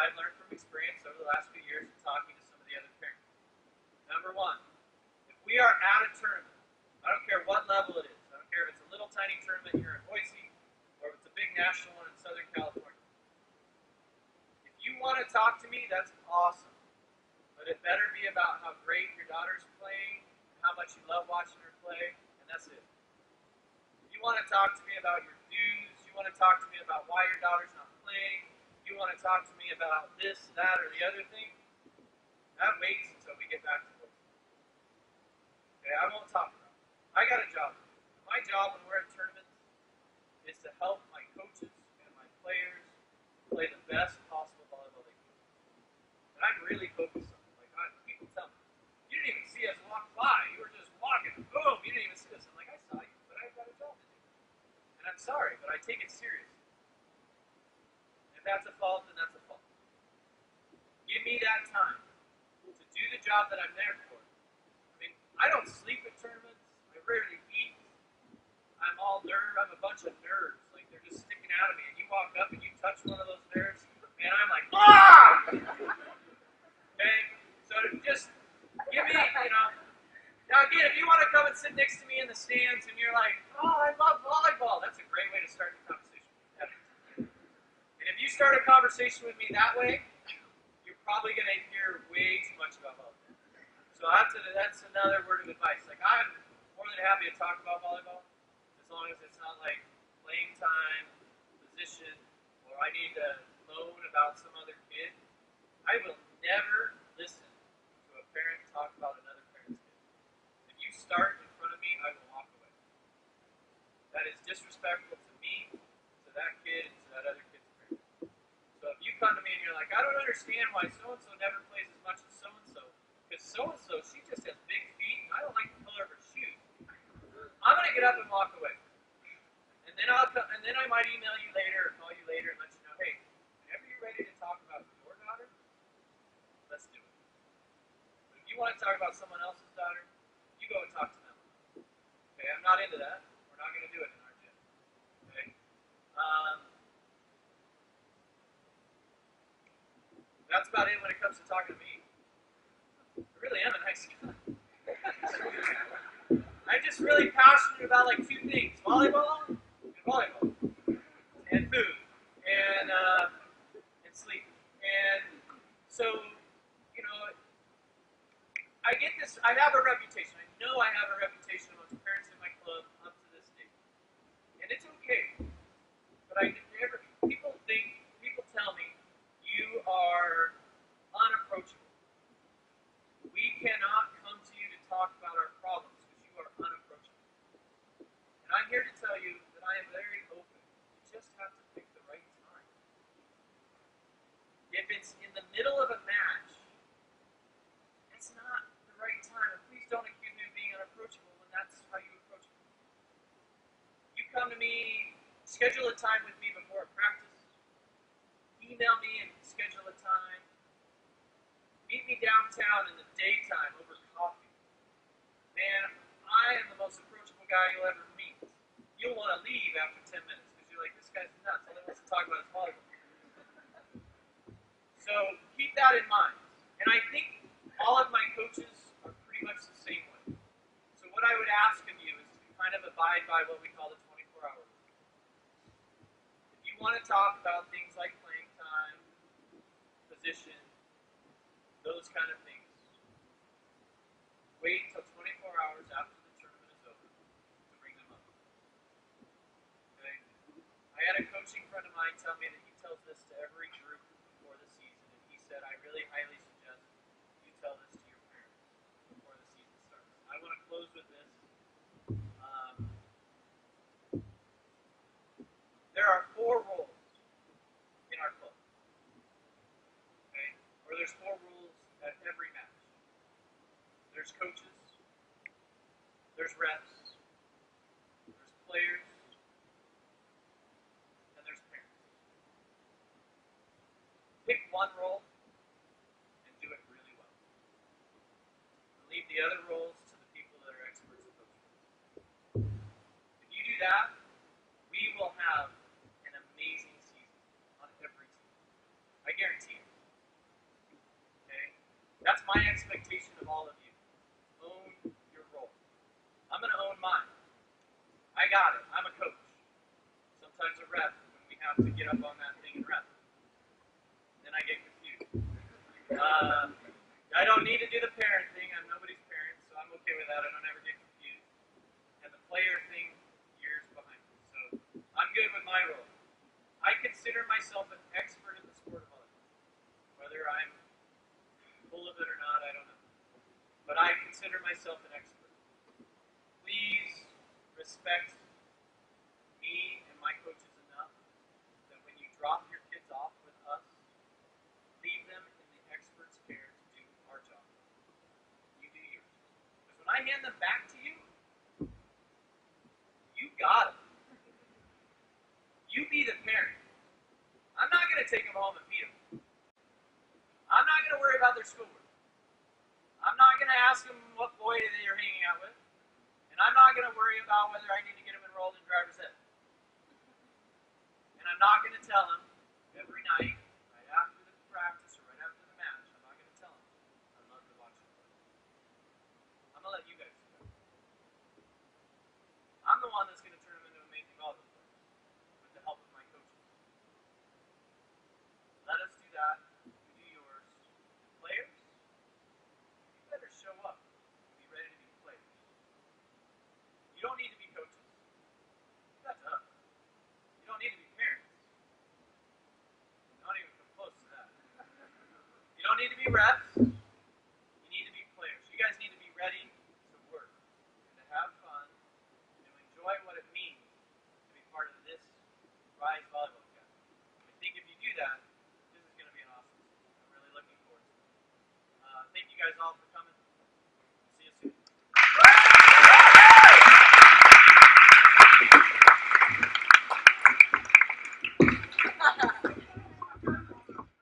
I've learned from experience over the last few years of talking to some of the other parents. Number one, if we are at a tournament, I don't care what level it is. I don't care if it's a little tiny tournament here in Boise or if it's a big national one in Southern California. If you want to talk to me, that's awesome. But it better be about how great your daughter's playing, how much you love watching her play, and that's it. If you want to talk to me about your dues, you want to talk to me about why your daughter's not playing, you want to talk to me about this, that, or the other thing, that waits until we get back to work. Okay, I won't talk about it. I got a job. My job when we're at tournaments is to help my coaches and my players play the best possible volleyball they can. And I'm really focused on it. People tell me, you didn't even see us walk by. You were just walking. Boom, you didn't even see us. I'm like, I saw you, but I've got a job to do. And I'm sorry, but I take it seriously. If that's a fault, then that's a fault. Give me that time to do the job that I'm there for. I mean, I don't sleep at tournaments. I rarely eat. I'm all nerd. I'm a bunch of nerds. Like, they're just sticking out of me. And you walk up and you touch one of those nerds, and I'm like, ah! Okay? So just give me, Now again, if you want to come and sit next to me in the stands and you're like, oh, I love volleyball, that's a great way to start the conversation. And if you start a conversation with me that way, you're probably going to hear way too much about volleyball. So that's another word of advice. Like, I'm more than happy to talk about volleyball, as long as it's not like playing time, position, or I need to moan about some other kid. I will never listen to a parent talk about another parent's kid. If you start in front of me, I will walk away. That is disrespectful to me, to that kid, and to that other kid's parent. So if you come to me and you're like, I don't understand why so-and-so never plays as much as so-and-so, because so-and-so, she just has big feet, and I don't like the color of her shoes. I'm going to get up and walk away. And then I might email you later or call you later and let you know, hey, whenever you're ready to talk about your daughter, let's do it. But if you want to talk about someone else's daughter, you go and talk to them. Okay, I'm not into that. We're not going to do it in our gym. Okay? That's about it when it comes to talking to me. I really am a nice guy. I'm just really passionate about like two things: volleyball and food and sleep. And so, I get this. I have a reputation. I know I have a reputation amongst parents in my club up to this day, and it's okay. But people tell me you are unapproachable. We cannot come to you to talk about our problems because you are unapproachable. And I'm here to tell you that I am very open. You just have to pick the right time. If it's in the middle of a match, it's not the right time. And please don't accuse me of being unapproachable when that's how you approach me. You come to me, schedule a time with me before a practice, email me and schedule a time. Meet me downtown in the daytime over coffee. Man, I am the most approachable guy you'll ever meet. You'll want to leave after 10 minutes because you're like, this guy's nuts. All he wants to talk about is volleyball. So keep that in mind. And I think all of my coaches are pretty much the same way. So what I would ask of you is to kind of abide by what we call the 24-hour rule. If you want to talk about things like playing time, position, those kind of things, wait until 24 hours after the tournament is over to bring them up. Okay? I had a coaching friend of mine tell me that he tells this to every group before the season, and he said, I really highly suggest you tell this to your parents before the season starts. I want to close with this. There are 4 roles in our club. Okay? Or there's 4 rules at every match. There's coaches, there's refs, there's players, and there's parents. Pick one role and do it really well. And leave the other roles to the people that are experts at those roles. If you do that, we will have an amazing season on every team. I guarantee it. to get up on that thing and rep. Then I get confused. I don't need to do the parent thing. I'm nobody's parent, so I'm okay with that. I don't ever get confused. And the player thing, years behind me. So I'm good with my role. I consider myself an expert in the sport of volleyball. Whether I'm full of it or not, I don't know. But I consider myself an expert. Please respect me and my coaches enough that when you drop your kids off with us, leave them in the expert's care to do our job. You do yours. Because when I hand them back to you, you got them. You be the parent. I'm not going to take them home and beat them. I'm not going to worry about their schoolwork. I'm not going to ask them what boy they're hanging out with. And I'm not going to worry about whether I need to get them enrolled in driver's ed. And I'm not going to tell them every night, right after the practice or right after the match, I'm not going to tell them I love to watch them play. I'm going to let you guys do that. I'm the one that's going to turn them into amazing volleyball players with the help of my coaches. Let us do that. You do yours. Players, you better show up and be ready to be players. You don't need to be coaches. That's us. You don't need to be parents. Don't even come close to that. You don't need to be reps. You need to be players. You guys need to be ready to work and to have fun and to enjoy what it means to be part of this Rise Volleyball Academy. I think if you do that, this is going to be an awesome season. I'm really looking forward to it. Thank you guys all for coming.